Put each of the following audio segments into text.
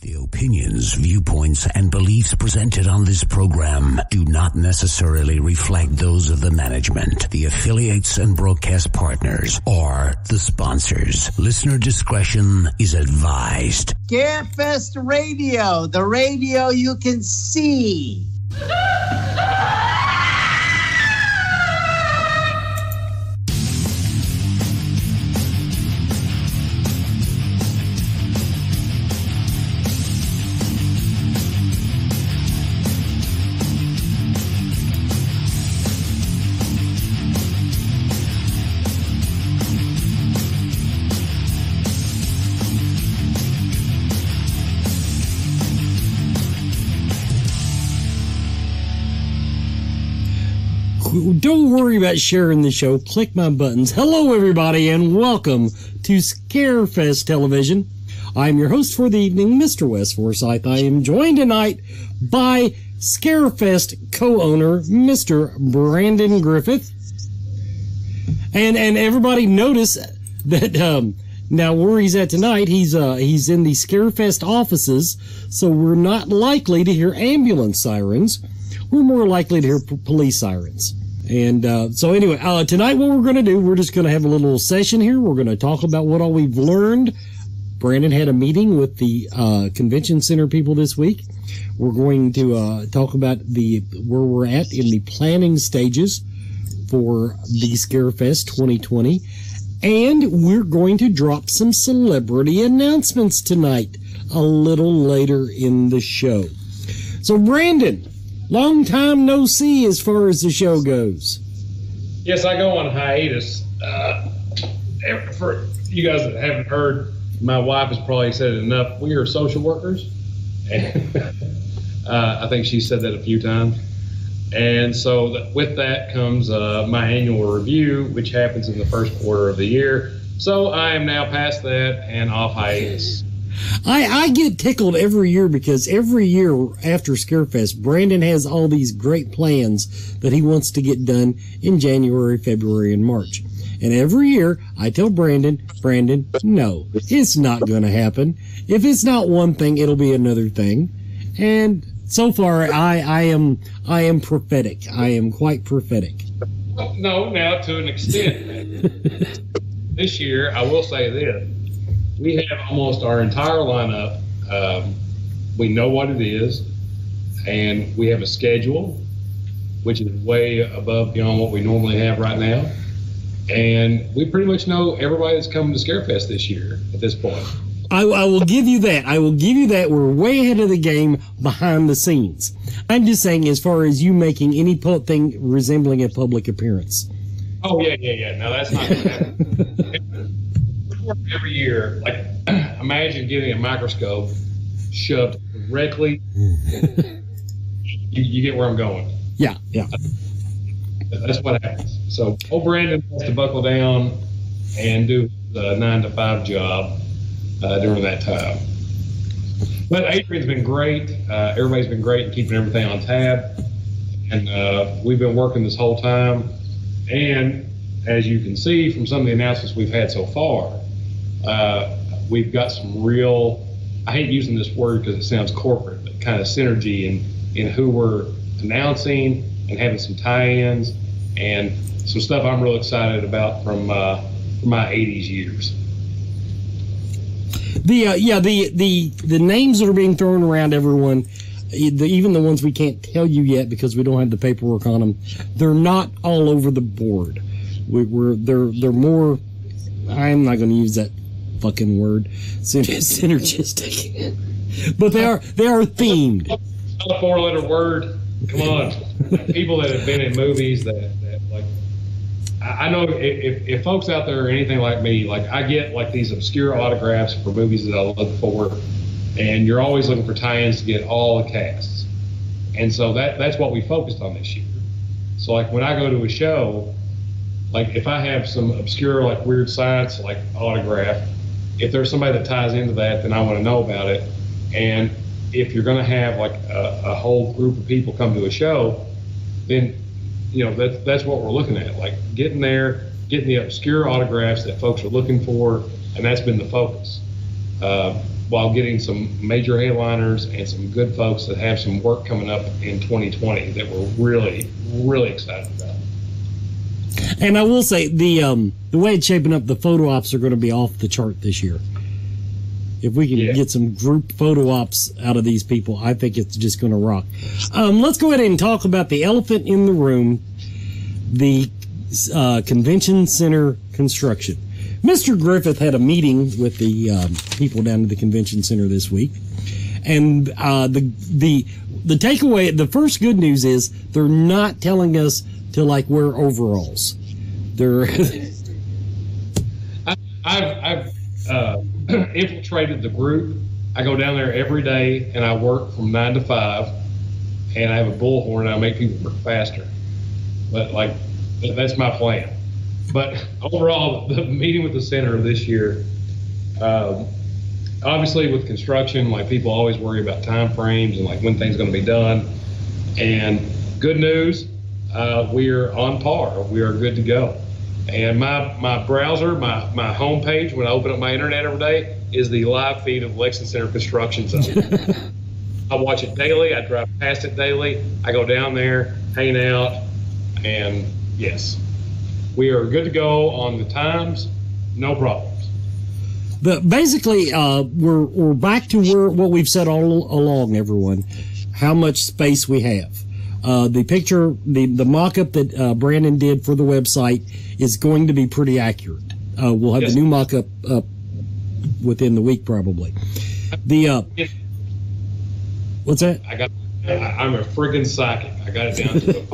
The opinions, viewpoints, and beliefs presented on this program do not necessarily reflect those of the management, the affiliates and broadcast partners, or the sponsors. Listener discretion is advised. Scarefest Radio, the radio you can see. Don't worry about sharing the show. Click my buttons. Hello, everybody, and welcome to Scarefest Television. I'm your host for the evening, Mr. Wes Forsyth. I am joined tonight by Scarefest co-owner, Mr. Brandon Griffith. And everybody notice that now where he's at tonight, he's in the Scarefest offices, so we're not likely to hear ambulance sirens. We're more likely to hear police sirens. And so anyway, tonight what we're going to do, we're just going to have a little session here. We're going to talk about what all we've learned. Brandon had a meeting with the convention center people this week. We're going to talk about where we're at in the planning stages for the Scarefest 2020. And we're going to drop some celebrity announcements tonight a little later in the show. So Brandon, long time no see as far as the show goes. Yes, I go on hiatus. For you guys that haven't heard, my wife has probably said it enough. We are social workers. And I think she said that a few times. And so with that comes my annual review, which happens in the first quarter of the year. So I am now past that and off hiatus. I get tickled every year because every year after Scarefest, Brandon has all these great plans that he wants to get done in January, February, and March. And every year I tell Brandon, no, it's not going to happen. If it's not one thing, it'll be another thing. And so far, I am prophetic. I am quite prophetic. No, now to an extent. This year, I will say this. We have almost our entire lineup. We know what it is, and we have a schedule, which is way above beyond what we normally have right now. And we pretty much know everybody that's coming to Scarefest this year at this point. I will give you that. I will give you that. We're way ahead of the game behind the scenes. I'm just saying, as far as you making any thing resembling a public appearance. Oh, yeah. Now, that's not going to happen. Every year, like, imagine getting a microscope shoved directly. You get where I'm going. Yeah. That's what happens. So old Brandon has to buckle down and do the 9-to-5 job during that time. But Adrian's been great. Everybody's been great in keeping everything on tab. And we've been working this whole time. And as you can see from some of the announcements we've had so far, we've got some real, I hate using this word because it sounds corporate, but kind of synergy in who we're announcing and having some tie-ins and some stuff I'm real excited about from my 80s years. The names that are being thrown around, everyone, even the ones we can't tell you yet because we don't have the paperwork on them, they're not all over the board. They're more, I'm not going to use that fucking word, synergistic, but they are themed. Not a 4-letter word. Come on, people that have been in movies that like, I know if folks out there are anything like me, like I get like these obscure autographs for movies that I look for, and you're always looking for tie-ins to get all the casts, and so that's what we focused on this year. So like when I go to a show, like if I have some obscure like weird science like autograph, if there's somebody that ties into that, then I want to know about it. And if you're going to have like a whole group of people come to a show, then that's what we're looking at, like getting there, getting the obscure autographs that folks are looking for, and that's been the focus. while getting some major headliners and some good folks that have some work coming up in 2020 that we're really, really excited about. And I will say the way it's shaping up, the photo ops are going to be off the chart this year. If we can get some group photo ops out of these people, I think it's just going to rock. Let's go ahead and talk about the elephant in the room, the convention center construction. Mr. Griffith had a meeting with the people down at the convention center this week, and the takeaway, the first good news is they're not telling us to like wear overalls. They're I've infiltrated the group. I go down there every day and I work from 9 to 5, and I have a bullhorn and I make people work faster. But like that's my plan. But overall, the meeting with the center this year, obviously with construction, like people always worry about time frames and like when things are going to be done. And good news, we are on par. We are good to go. And my browser, my home page, when I open up my internet every day, is the live feed of Lexington Center Construction Zone. I watch it daily. I drive past it daily. I go down there, hang out, and yes, we are good to go on the times. No problems. But basically, we're back to what we've said all along, everyone. How much space we have. The picture, the mock-up that Brandon did for the website is going to be pretty accurate. We'll have the new mock-up up within the week, probably. What's that? I'm a friggin' psychic. I got it down to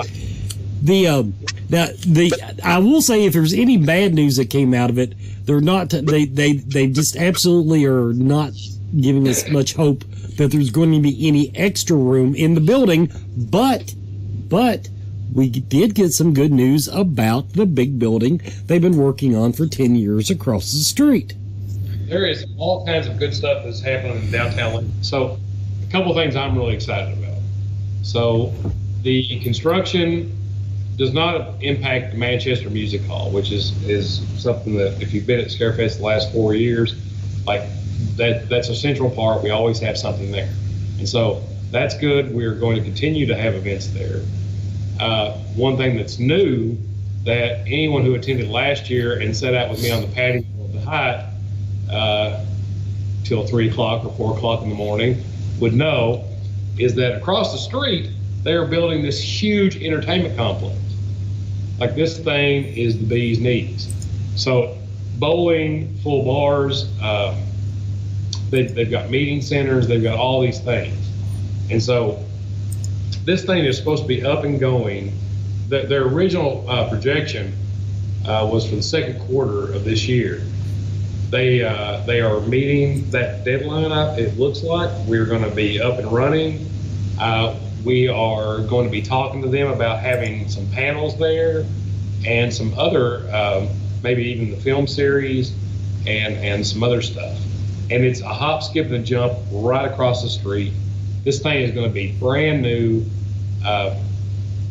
I will say, if there's any bad news that came out of it, they're not. They just absolutely are not giving us much hope that there's going to be any extra room in the building. But we did get some good news about the big building they've been working on for 10 years across the street. There is all kinds of good stuff that's happening in downtown. So a couple of things I'm really excited about. So the construction does not impact the Manchester Music Hall, which is something that if you've been at Scarefest the last 4 years, like that's a central part. We always have something there. And so that's good. We're going to continue to have events there. One thing that's new that anyone who attended last year and sat out with me on the patio of the Hyatt till 3 o'clock or 4 o'clock in the morning would know is that across the street, they are building this huge entertainment complex. Like this thing is the bee's knees. So bowling, full bars, they've got meeting centers, they've got all these things. And so this thing is supposed to be up and going. Their original projection was for the second quarter of this year. They are meeting that deadline, it looks like. We're going to be up and running. We are going to be talking to them about having some panels there and some other, maybe even the film series and some other stuff. And it's a hop, skip, and a jump right across the street. This thing is going to be brand new.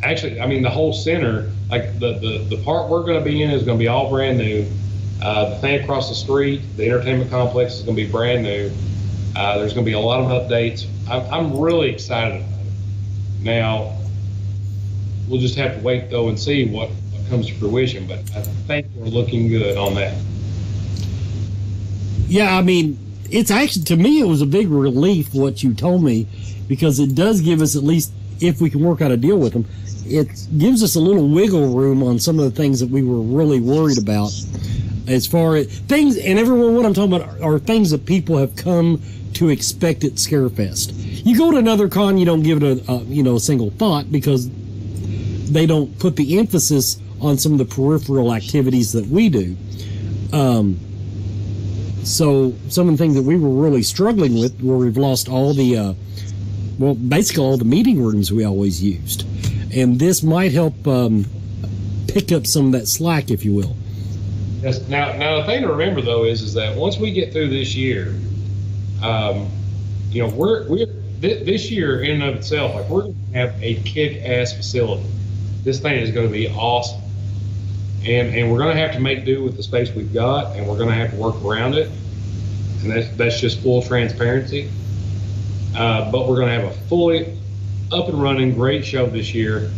Actually, I mean, the whole center, like the part we're going to be in is going to be all brand new. The thing across the street, the entertainment complex is going to be brand new. There's going to be a lot of updates. I'm really excited about it. Now, we'll just have to wait, though, and see what comes to fruition. But I think we're looking good on that. Yeah, I mean, it's actually, to me, it was a big relief what you told me, because it does give us, at least if we can work out a deal with them, it gives us a little wiggle room on some of the things that we were really worried about. As far as things, and everyone, what I'm talking about are things that people have come to expect at Scarefest. You go to another con, you don't give it a single thought, because they don't put the emphasis on some of the peripheral activities that we do. So some of the things that we were really struggling with, where we've lost all the, basically all the meeting rooms we always used. And this might help pick up some of that slack, if you will. Yes. Now the thing to remember, though, is that once we get through this year, we're this year in and of itself, like, we're going to have a kick-ass facility. This thing is going to be awesome. And we're going to have to make do with the space we've got, and we're going to have to work around it. and that's just full transparency. But we're going to have a fully up and running great show this year,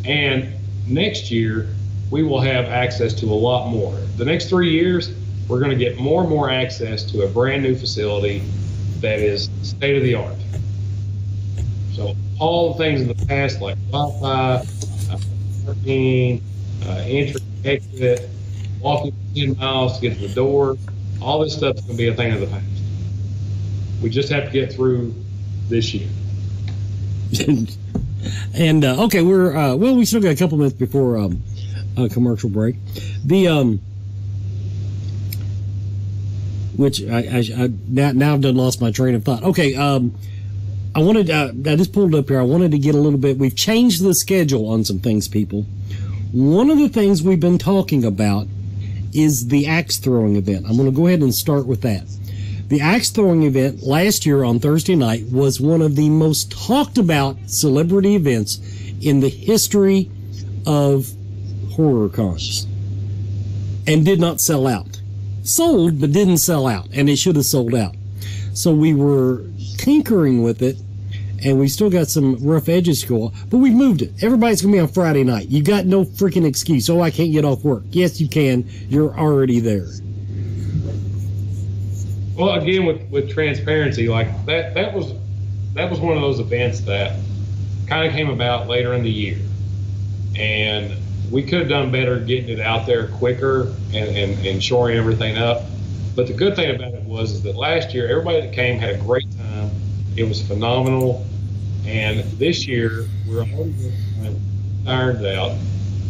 and next year we will have access to a lot more. The next 3 years, we're going to get more and more access to a brand new facility that is state of the art. So all the things in the past, like Wi-Fi, parking, entry, exit, walking 10 miles to get to the door, all this stuff is going to be a thing of the past. We just have to get through this year. And okay, we're we still got a couple minutes before a commercial break. The which I now I've done lost my train of thought. Okay, I wanted I just pulled it up here. I wanted to get a little bit. We've changed the schedule on some things, people. One of the things we've been talking about is the axe throwing event. I'm going to go ahead and start with that. The axe throwing event last year on Thursday night was one of the most talked about celebrity events in the history of horror cons, and did not sell out. Sold, but didn't sell out, and it should have sold out. So we were tinkering with it, and we still got some rough edges to go, but we've moved it. Everybody's going to be on Friday night. You got no freaking excuse. Oh, I can't get off work. Yes, you can. You're already there. Well, again, with transparency, like that was one of those events that kind of came about later in the year, and we could have done better getting it out there quicker and shoring everything up. But the good thing about it is that last year everybody that came had a great time. It was phenomenal, and this year we're already tired out,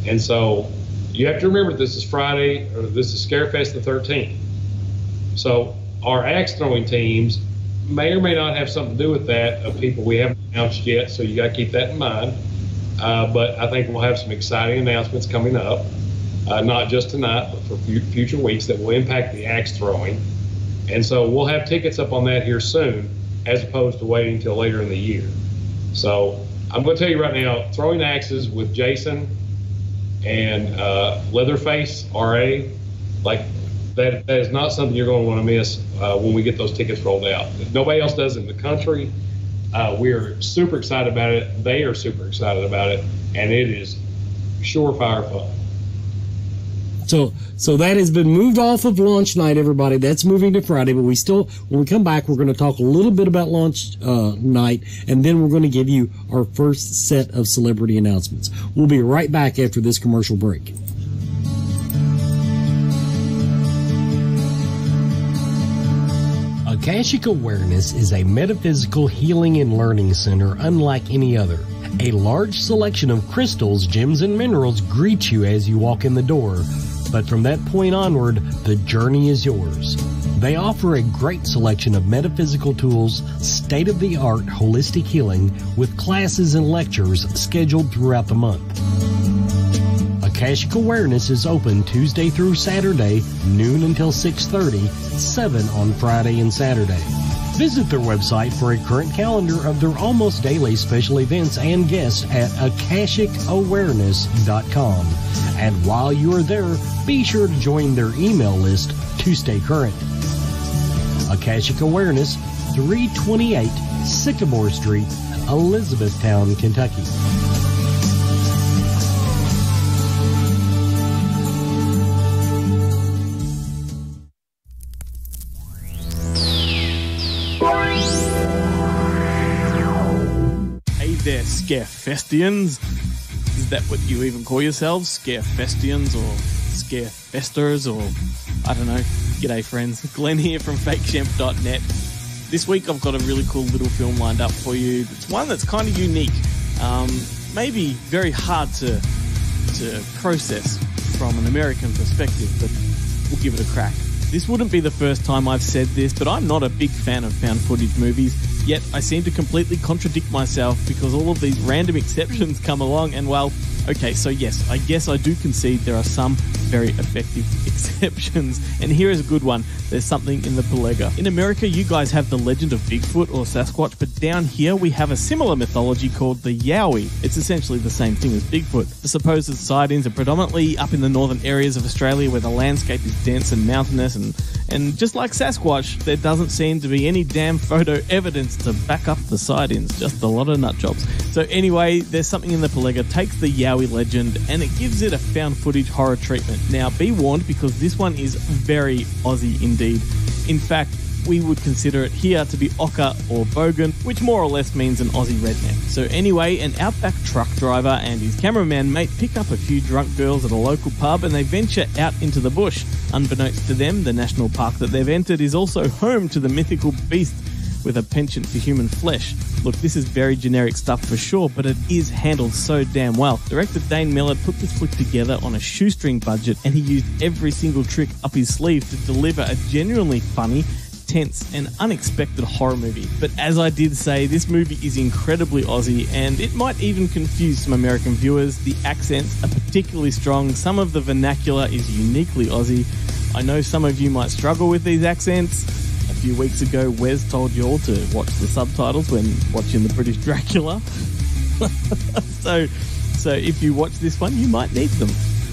and so you have to remember this is Friday, or this is Scarefest the 13th. So our axe throwing teams may or may not have something to do with that, of people we haven't announced yet, so you got to keep that in mind. But I think we'll have some exciting announcements coming up, not just tonight, but for future weeks that will impact the axe throwing. And so we'll have tickets up on that here soon, as opposed to waiting until later in the year. So I'm going to tell you right now, throwing axes with Jason and Leatherface RA, like that is not something you're going to want to miss when we get those tickets rolled out. Nobody else does in the country. We're super excited about it. They are super excited about it, and it is surefire fun. So that has been moved off of launch night, everybody. That's moving to Friday, but we still, when we come back, we're going to talk a little bit about launch night, and then we're going to give you our first set of celebrity announcements. We'll be right back after this commercial break. Akashic Awareness is a metaphysical healing and learning center unlike any other. A large selection of crystals, gems, and minerals greet you as you walk in the door, but from that point onward, the journey is yours. They offer a great selection of metaphysical tools, state-of-the-art holistic healing, with classes and lectures scheduled throughout the month. Akashic Awareness is open Tuesday through Saturday, noon until 6:30, 7 on Friday and Saturday. Visit their website for a current calendar of their almost daily special events and guests at akashicawareness.com. And while you are there, be sure to join their email list to stay current. Akashic Awareness, 328 Sycamore Street, Elizabethtown, Kentucky. Scarefestians? Is that what you even call yourselves? Scarefestians or Scarefesters or I don't know. G'day friends, Glenn here from FakeShemp.net. This week I've got a really cool little film lined up for you. It's one that's kind of unique, maybe very hard to process from an American perspective, but we'll give it a crack. This wouldn't be the first time I've said this, but I'm not a big fan of found footage movies, yet I seem to completely contradict myself because all of these random exceptions come along and, well, Okay, so yes, I guess I do concede there are some very effective exceptions, and here is a good one. There's something in the Pelega. In America, you guys have the legend of Bigfoot or Sasquatch, but down here we have a similar mythology called the Yowie. It's essentially the same thing as Bigfoot. The supposed sightings are predominantly up in the northern areas of Australia where the landscape is dense and mountainous, and just like Sasquatch, there doesn't seem to be any damn photo evidence to back up the sightings, just a lot of nut jobs. So anyway, there's something in the Pelega takes the Yowie legend and it gives it a found footage horror treatment. Now be warned, because this one is very Aussie indeed. In fact, we would consider it here to be Ocker or Bogan, which more or less means an Aussie redneck. So anyway, an outback truck driver and his cameraman mate pick up a few drunk girls at a local pub and they venture out into the bush. Unbeknownst to them, the national park that they've entered is also home to the mythical beast with a penchant for human flesh. Look, this is very generic stuff for sure, but it is handled so damn well. Director Dane Millard put this flick together on a shoestring budget, and he used every single trick up his sleeve to deliver a genuinely funny, tense and unexpected horror movie. But as I did say, this movie is incredibly Aussie, and it might even confuse some American viewers. The accents are particularly strong. Some of the vernacular is uniquely Aussie. I know some of you might struggle with these accents. A few weeks ago, Wes told you all to watch the subtitles when watching the British Dracula. So if you watch this one, you might need them.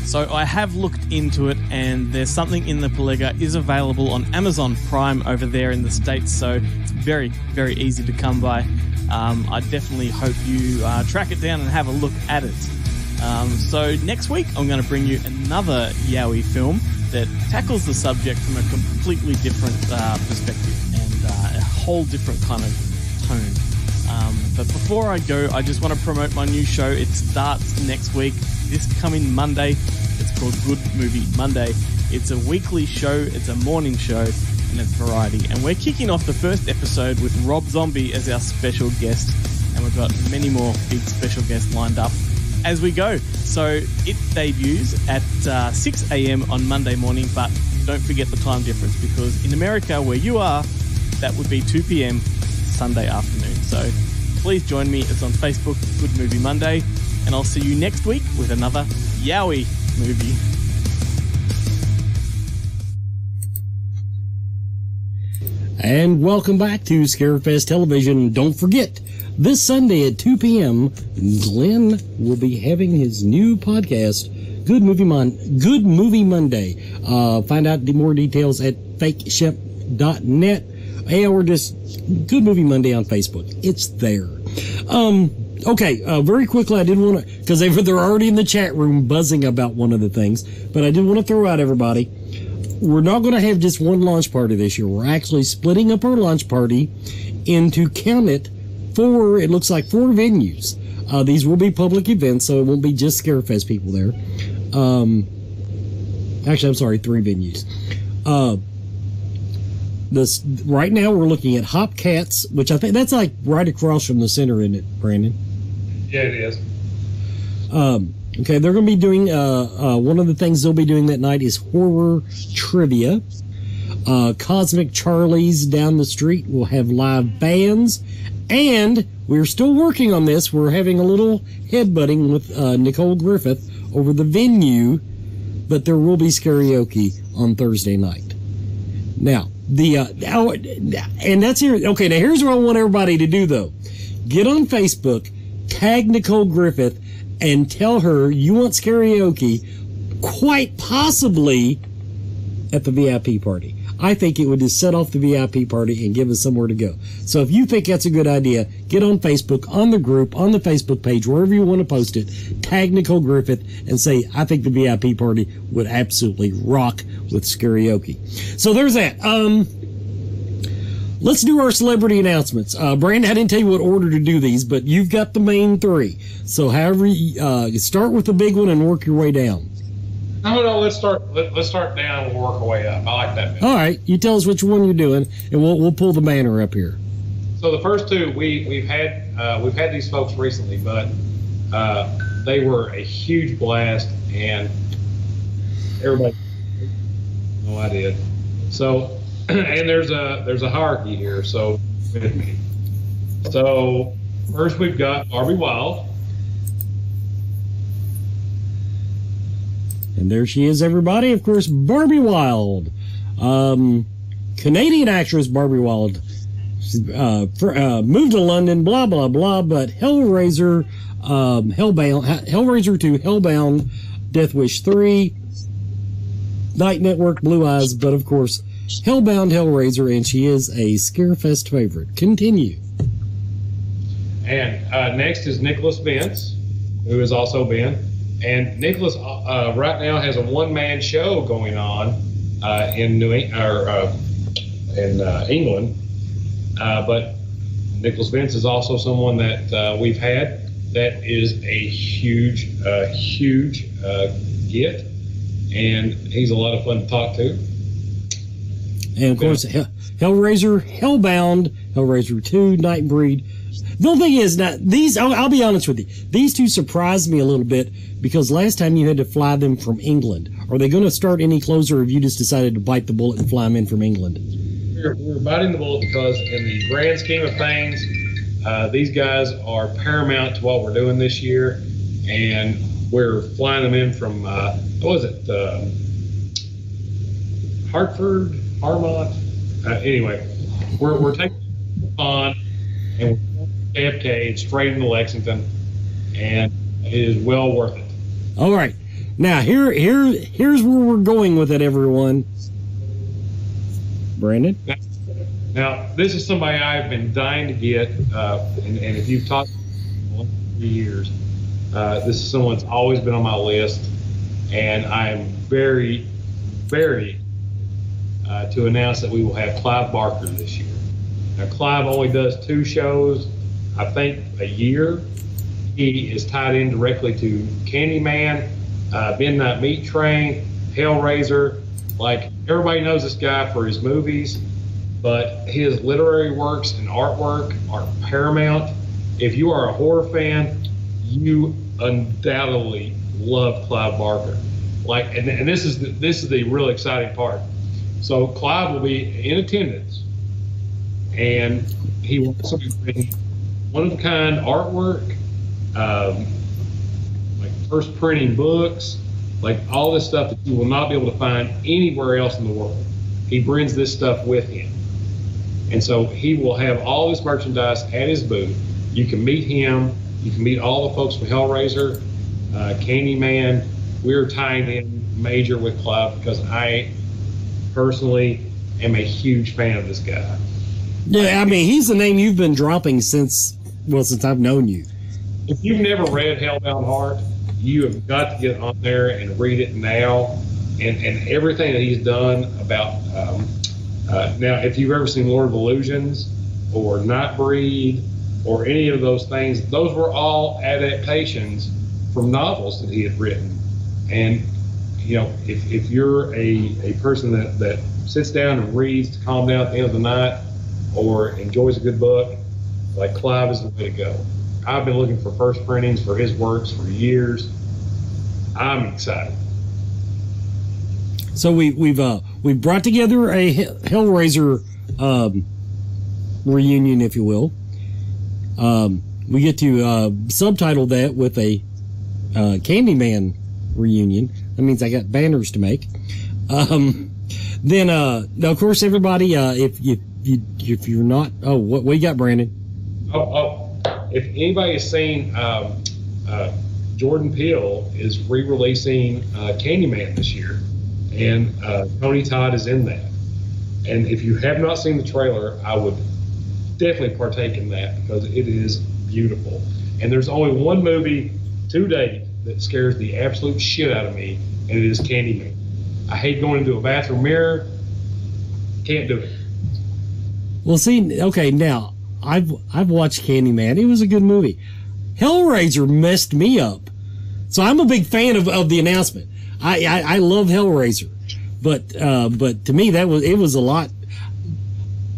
So I have looked into it, and there's something in the Pelega is available on Amazon Prime over there in the States, so it's very, very easy to come by. I definitely hope you track it down and have a look at it. So next week, I'm going to bring you another Yowie film that tackles the subject from a completely different perspective and a whole different kind of tone. But before I go, I just want to promote my new show. It starts next week, this coming Monday. It's called Good Movie Monday. It's a weekly show, it's a morning show, and it's variety. And we're kicking off the first episode with Rob Zombie as our special guest, and we've got many more big special guests lined up as we go. So it debuts at 6 a.m. on Monday morning, but don't forget the time difference, because in America, where you are, that would be 2 p.m. Sunday afternoon. So please join me. It's on Facebook, Good Movie Monday, and I'll see you next week with another Yowie movie. And welcome back to Scarefest Television. Don't forget, this Sunday at 2 p.m., Glenn will be having his new podcast, Good Movie Monday. Find out more details at FakeShemp.net, or just Good Movie Monday on Facebook. It's there. Okay, very quickly, I did want to, because they're already in the chat room buzzing about one of the things, but I did want to throw out everybody, we're not going to have just one launch party this year. We're actually splitting up our launch party into, count it, it looks like 4 venues. These will be public events, so it won't be just Scarefest people there. Actually, I'm sorry, 3 venues. Right now we're looking at Hopcats, which I think that's like right across from the center, isn't it, Brandon? Yeah, it is. Okay, they're going to be doing, one of the things they'll be doing that night is horror trivia. Cosmic Charlie's down the street will have live bands. And we're still working on this. We're having a little headbutting with Nicole Griffith over the venue, but there will be karaoke on Thursday night. Now, and that's here. Okay, now here's what I want everybody to do, though. Get on Facebook, tag Nicole Griffith, and tell her you want karaoke, quite possibly at the VIP party. I think it would just set off the VIP party and give us somewhere to go. So if you think that's a good idea, get on Facebook, on the group, on the Facebook page, wherever you want to post it, tag Nicole Griffith and say, I think the VIP party would absolutely rock with karaoke. So there's that. Let's do our celebrity announcements. Brandon, I didn't tell you what order to do these, but you've got the main 3. So however, you start with the big one and work your way down. No, let's start down and we'll work our way up. I like that. All right, you tell us which one you're doing, and we'll pull the banner up here. So the first 2 we've had these folks recently, but they were a huge blast, and everybody. No, I did. So, and there's a hierarchy here. So with me. So first we've got Harvey Wild. And there she is, everybody. Of course, Barbie Wilde. Canadian actress Barbie Wilde. Moved to London, blah, blah, blah. But Hellraiser, Hellraiser 2, Hellbound, Death Wish 3, Night Network, Blue Eyes. But, of course, Hellbound, Hellraiser, and she is a Scarefest favorite. Continue. And next is Nicholas Vince, who has also been. And Nicholas right now has a one-man show going on in England. But Nicholas Vince is also someone that we've had that is a huge get, and he's a lot of fun to talk to. And of course, Hellraiser, Hellbound, Hellraiser 2, Nightbreed. The only thing is, now, these, I'll be honest with you, these two surprised me a little bit because last time you had to fly them from England. Are they going to start any closer, or have you just decided to bite the bullet and fly them in from England? We're biting the bullet because in the grand scheme of things, these guys are paramount to what we're doing this year, and we're flying them in from, Hartford, Harmont? Anyway, we're taking on and we're JFK straight into Lexington, and it is well worth it. All right. Now, here's where we're going with it, everyone. Brandon? Now, this is somebody I've been dying to get, and if you've talked to me for years, this is someone that's always been on my list, and I am very, very to announce that we will have Clive Barker this year. Now, Clive only does 2 shows, I think, a year. He is tied in directly to Candyman, Midnight Meat Train, Hellraiser. Like, everybody knows this guy for his movies, but his literary works and artwork are paramount. If you are a horror fan, you undoubtedly love Clive Barker. Like, and this is the really exciting part. So Clive will be in attendance, and he will also be bringing one-of-a-kind artwork, like first printing books, like all this stuff that you will not be able to find anywhere else in the world. He brings this stuff with him. And so he will have all this merchandise at his booth. You can meet him. You can meet all the folks from Hellraiser, Candyman. We're tying in major with Clive because I personally am a huge fan of this guy. Yeah, I mean, he's the name you've been dropping since I've known you. If you've never read Hellbound Heart, you have got to get on there and read it now. And everything that he's done about, now, if you've ever seen Lord of Illusions or Nightbreed or any of those things, those were all adaptations from novels that he had written. And, you know, if you're a person that sits down and reads to calm down at the end of the night or enjoys a good book, like Clive is the way to go. I've been looking for first printings for his works for years. I'm excited. So we've brought together a Hellraiser reunion, if you will. We get to subtitle that with a Candyman reunion. That means I got banners to make. Then, of course, everybody, if you're not, what you got, Brandon? If anybody has seen, Jordan Peele is re-releasing Candyman this year, and Tony Todd is in that. And if you have not seen the trailer, I would definitely partake in that because it is beautiful. And there's only one movie to date that scares the absolute shit out of me, and it is Candyman. I hate going into a bathroom mirror. Can't do it. Well, see, okay, now I've watched Candyman. It was a good movie. Hellraiser messed me up, so I'm a big fan of the announcement. I love Hellraiser, but to me it was a lot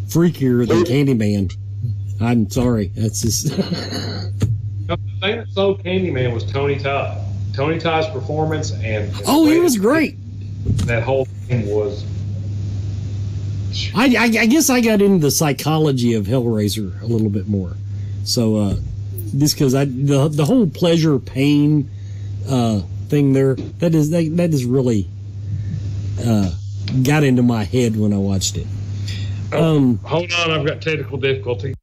freakier than Candyman. I'm sorry, that's just. The thing that sold Candyman was Tony Todd. Tony Todd's performance and he was great. That whole thing was. I guess I got into the psychology of Hellraiser a little bit more. So just because the whole pleasure pain thing there. That is really got into my head when I watched it. Hold on, I've got technical difficulty.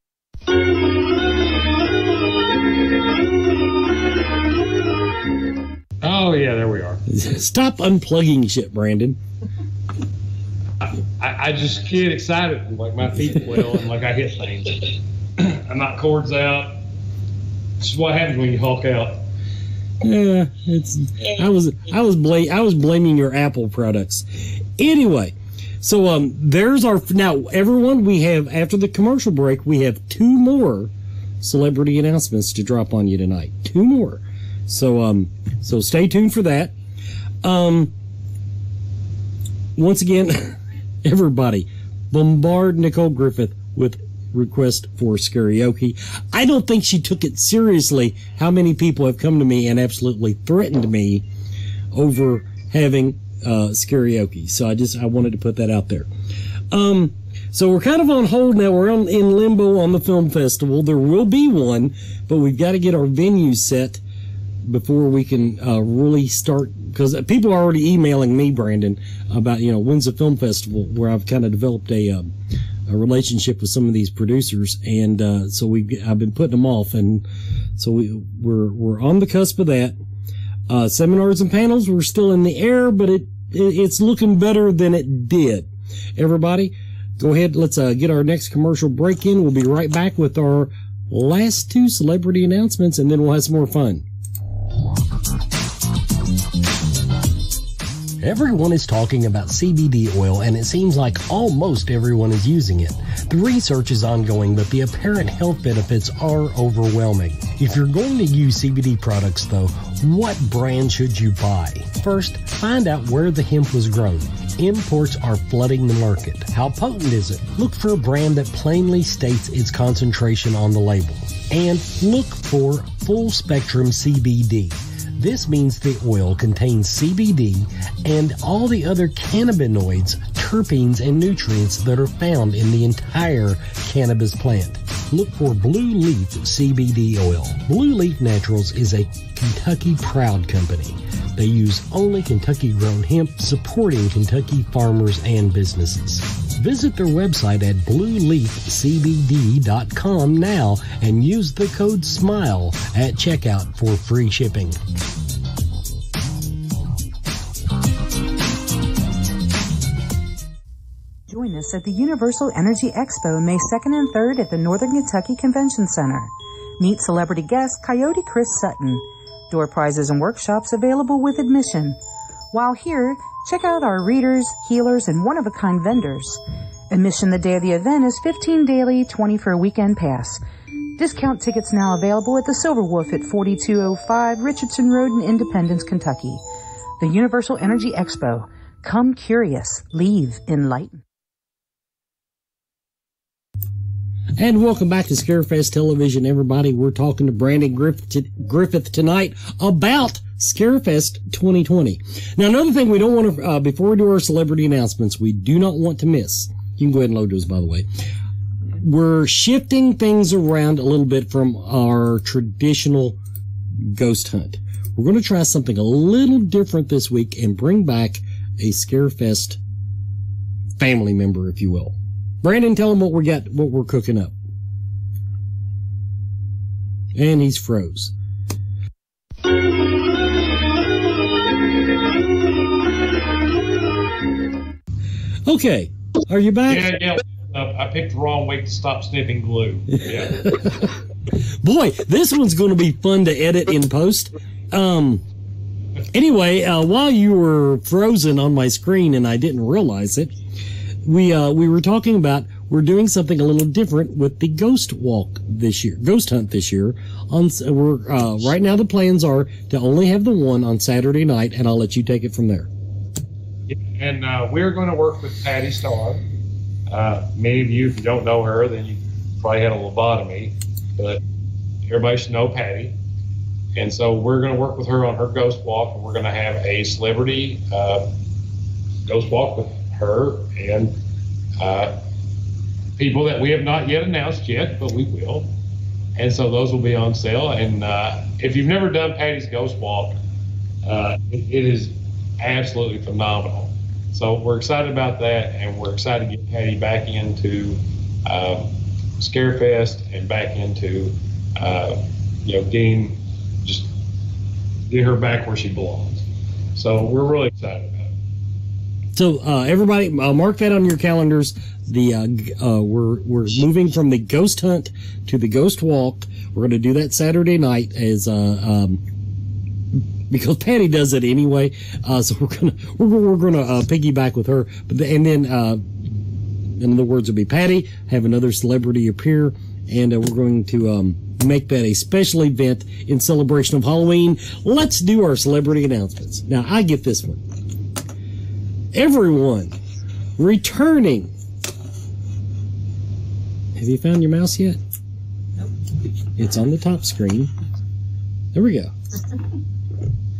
Oh yeah, there we are. Stop unplugging shit, Brandon. I just get excited, and like my feet swell, and like I hit things. I knock cords out. This is what happens when you Hulk out. Yeah, I was blaming your Apple products. Anyway, so there's our now everyone. We have after the commercial break, we have 2 more celebrity announcements to drop on you tonight. 2 more. So so stay tuned for that. Once again, everybody, bombard Nicole Griffith with request for karaoke. I don't think she took it seriously how many people have come to me and absolutely threatened me over having karaoke. So I wanted to put that out there. So we're kind of on hold now. We're in limbo on the film festival. There will be one, but we've got to get our venue set before we can really start, because people are already emailing me, Brandon, about when's the film festival, where I've kind of developed a relationship with some of these producers, and so I've been putting them off, and so we're on the cusp of that. Seminars and panels were still in the air, but it's looking better than it did. Everybody, go ahead. Let's get our next commercial break in. We'll be right back with our last 2 celebrity announcements, and then we'll have some more fun. Everyone is talking about CBD oil, and it seems like almost everyone is using it. The research is ongoing, but the apparent health benefits are overwhelming. If you're going to use CBD products, though, what brand should you buy? First, find out where the hemp was grown. Imports are flooding the market. How potent is it? Look for a brand that plainly states its concentration on the label. And look for full-spectrum CBD. This means the oil contains CBD and all the other cannabinoids, terpenes, and nutrients that are found in the entire cannabis plant. Look for Blue Leaf CBD oil. Blue Leaf Naturals is a Kentucky proud company. They use only Kentucky-grown hemp, supporting Kentucky farmers and businesses. Visit their website at blueleafcbd.com now and use the code SMILE at checkout for free shipping. Join us at the Universal Energy Expo May 2nd and 3rd at the Northern Kentucky Convention Center. Meet celebrity guest Coyote Chris Sutton. Door prizes and workshops available with admission. While here, check out our readers, healers, and one-of-a-kind vendors. Admission the day of the event is $15 daily, $20 for a weekend pass. Discount tickets now available at the Silver Wolf at 4205 Richardson Road in Independence, Kentucky. The Universal Energy Expo. Come curious, leave enlightened. And welcome back to Scarefest Television, everybody. We're talking to Brandon Griffith tonight about Scarefest 2020. Now, another thing we don't want to, before we do our celebrity announcements, we do not want to miss. You can go ahead and load those, by the way. We're shifting things around a little bit from our traditional ghost hunt. We're going to try something a little different this week and bring back a Scarefest family member, if you will. Brandon, tell them what we got, what we're cooking up. And he's froze. Okay, are you back? Yeah. I picked the wrong week to stop sniffing glue. Yeah. Boy, this one's going to be fun to edit in post. Anyway, while you were frozen on my screen and I didn't realize it, we were talking about we're doing something a little different with the ghost hunt this year. Right now the plans are to only have the one on Saturday night, and I'll let you take it from there. Yeah, and we're going to work with Patty Starr. Many of you, if you don't know her, then you probably had a lobotomy, but everybody should know Patty. And so we're going to work with her on her ghost walk, and we're going to have a celebrity ghost walk with her and people that we have not yet announced yet, but we will. And so those will be on sale. And if you've never done Patty's Ghost Walk, it is absolutely phenomenal. So we're excited about that, and we're excited to get Patty back into Scarefest and back into getting her back where she belongs. So we're really excited about it. So everybody, mark that on your calendars. We're moving from the ghost hunt to the ghost walk. We're going to do that Saturday night as because Patty does it anyway. So we're gonna piggyback with her. And then in other words, it'll be Patty, have another celebrity appear, and we're going to make that a special event in celebration of Halloween. Let's do our celebrity announcements. Now, I get this one. Everyone returning. Have you found your mouse yet? Nope. It's on the top screen. There we go.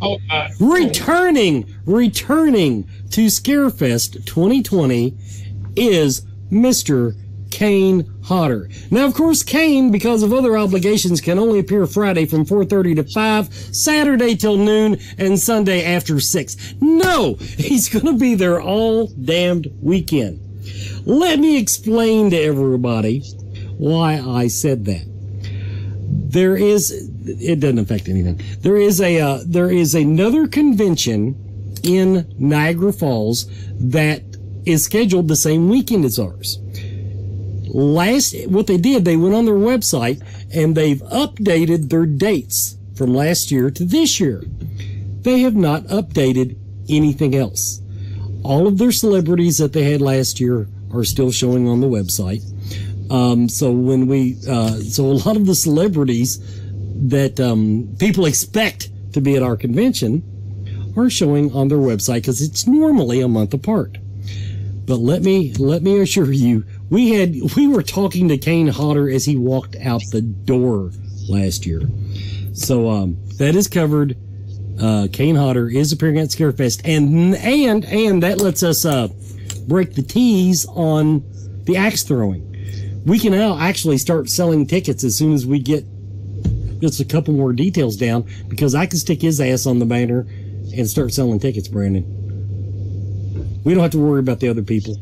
Oh, returning to Scarefest 2020 is Mr. Kane Hodder. Now, of course, Kane, because of other obligations, can only appear Friday from 4:30 to 5, Saturday till noon, and Sunday after 6. No, he's going to be there all damned weekend. Let me explain to everybody why I said that. It doesn't affect anything. There is another convention in Niagara Falls that is scheduled the same weekend as ours. What they did, they went on their website and they've updated their dates from last year to this year. They have not updated anything else. All of their celebrities that they had last year are still showing on the website. So a lot of the celebrities that people expect to be at our convention are showing on their website because it's normally a month apart. But let me assure you, we were talking to Kane Hodder as he walked out the door last year. So that is covered. Kane Hodder is appearing at Scarefest, and that lets us break the tease on the axe throwing. We can now actually start selling tickets as soon as we get just a couple more details down, because I can stick his ass on the banner and start selling tickets, Brandon. We don't have to worry about the other people.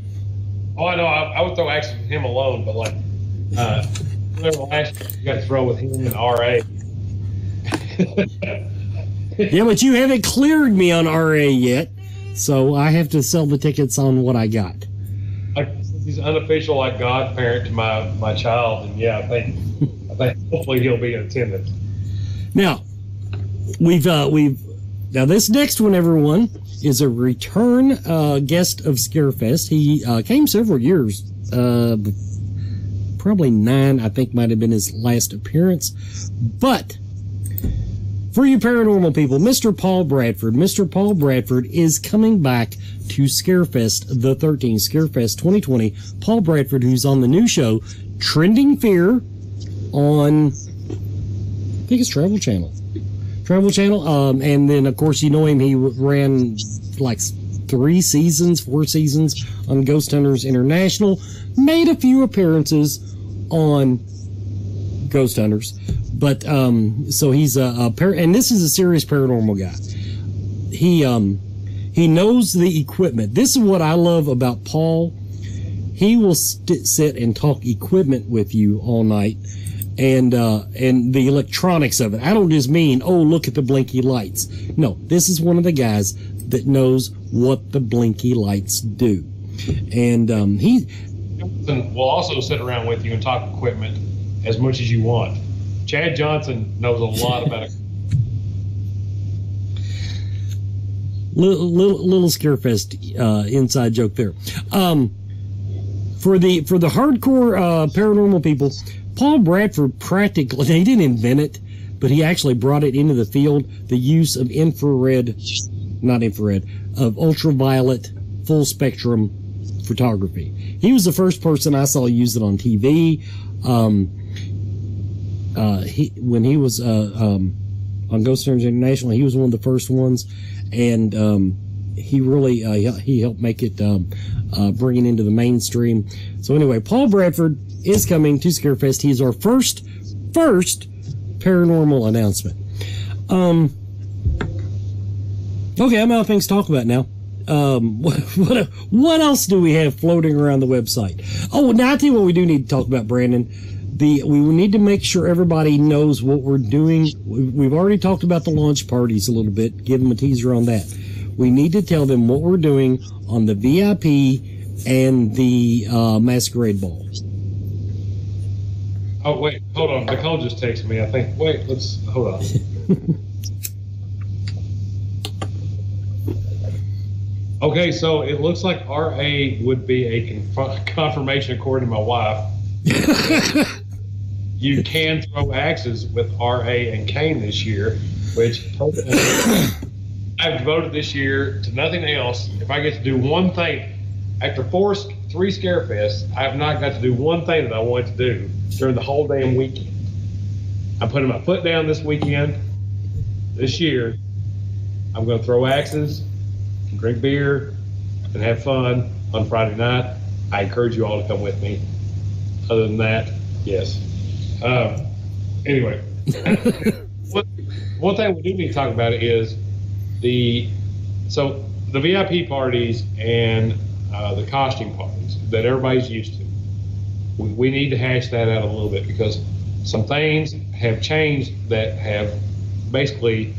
Oh, I know. I would throw axe with him alone, but last year you got to throw with him and RA. Yeah, but you haven't cleared me on RA yet, so I have to sell the tickets on what I got. He's unofficial, godparent to my child, and yeah, I think hopefully he'll be in attendance. Now, now this next one, everyone, is a return guest of Scarefest. He came several years, probably 9, I think might have been his last appearance. But for you paranormal people, Mr. Paul Bradford. Mr. Paul Bradford is coming back to Scarefest the 13th, Scarefest 2020. Paul Bradford, who's on the new show, Trending Fear, on, I think it's Travel Channel. And then, of course, you know him. He ran like 4 seasons on Ghost Hunters International. Made a few appearances on Ghost Hunters. But, so he's and this is a serious paranormal guy. He knows the equipment. This is what I love about Paul. He will sit and talk equipment with you all night. And the electronics of it. I don't just mean, oh, look at the blinky lights. No, this is one of the guys that knows what the blinky lights do. And he will also sit around with you and talk equipment as much as you want. Chad Johnson knows a lot about it. Little Scarefest inside joke there. For the hardcore paranormal people, Paul Bradford practically, he didn't invent it, but he actually brought it into the field, the use of of ultraviolet full spectrum photography. He was the first person I saw use it on TV. When he was on Ghost Hunters International, he was one of the first ones, and he really he helped make it bring it into the mainstream. So anyway, Paul Bradford is coming to Scarefest. He's our first paranormal announcement. Okay, I'm out of things to talk about now. What else do we have floating around the website? Oh, now I tell you what we do need to talk about, Brandon. We need to make sure everybody knows what we're doing. We've already talked about the launch parties a little bit. Give them a teaser on that. We need to tell them what we're doing on the VIP and the masquerade ball. Oh, wait, hold on. Nicole just texted me, I think. Wait, hold on. Okay, so it looks like RA would be a confirmation according to my wife. You can throw axes with RA and Kane this year, which I've devoted this year to nothing else. If I get to do one thing, after 3 Scarefests, I have not got to do one thing that I wanted to do during the whole damn weekend. I'm putting my foot down this weekend, this year. I'm going to throw axes, drink beer, and have fun on Friday night. I encourage you all to come with me. Other than that, yes. Anyway, one thing we do need to talk about is the VIP parties and the costume parties that everybody's used to. We need to hash that out a little bit because some things have changed that have basically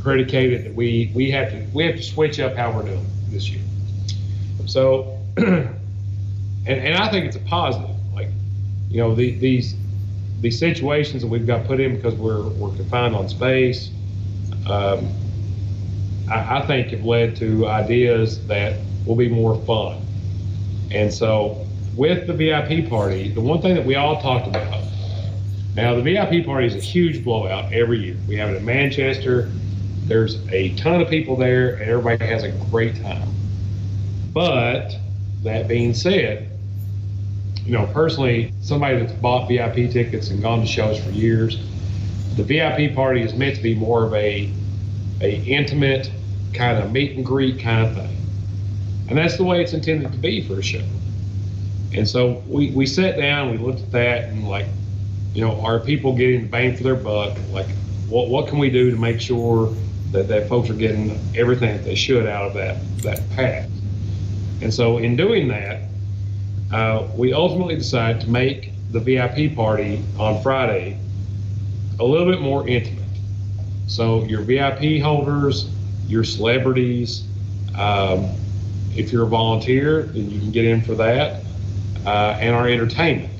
predicated that we have to switch up how we're doing this year. So, and I think it's a positive. Like, you know, these situations that we've got put in because we're confined on space, I think have led to ideas that will be more fun. And so with the VIP party, the one thing that we all talked about, now the VIP party is a huge blowout every year. We have it in Manchester. There's a ton of people there and everybody has a great time. But that being said, you know, personally, somebody that's bought VIP tickets and gone to shows for years, the VIP party is meant to be more of a intimate kind of meet and greet kind of thing. And that's the way it's intended to be for a show. And so we sat down, we looked at that and like, you know, are people getting the bang for their buck? Like, what can we do to make sure that folks are getting everything that they should out of that pack? And so in doing that, we ultimately decided to make the VIP party on Friday a little bit more intimate. So your VIP holders, your celebrities, if you're a volunteer, then you can get in for that, and our entertainment.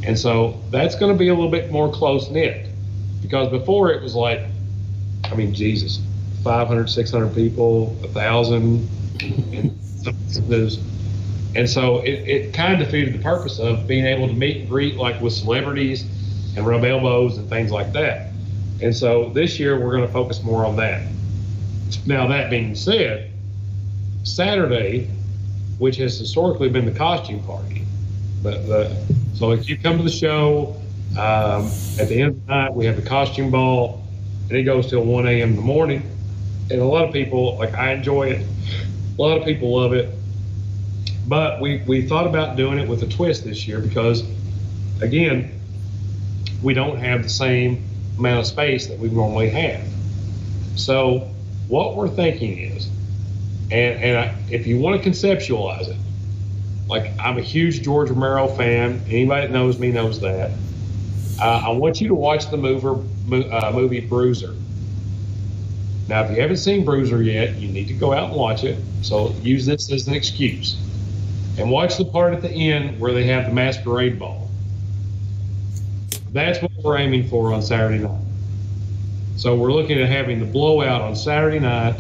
And so that's going to be a little bit more close-knit because before it was like, I mean, Jesus, 500, 600 people, 1,000, and so it kind of defeated the purpose of being able to meet and greet like with celebrities and rub elbows and things like that. And so this year we're going to focus more on that. Now that being said, Saturday, which has historically been the costume party, so if you come to the show, at the end of the night we have the costume ball and it goes till 1 a.m. in the morning. And a lot of people, like, I enjoy it. A lot of people love it. But we thought about doing it with a twist this year because, again, we don't have the same amount of space that we normally have. So what we're thinking is, if you want to conceptualize it, like, I'm a huge George Romero fan. Anybody that knows me knows that. I want you to watch the movie Bruiser. Now, if you haven't seen Bruiser yet, you need to go out and watch it. So use this as an excuse. And watch the part at the end where they have the masquerade ball. That's what we're aiming for on Saturday night. So we're looking at having the blowout on Saturday night,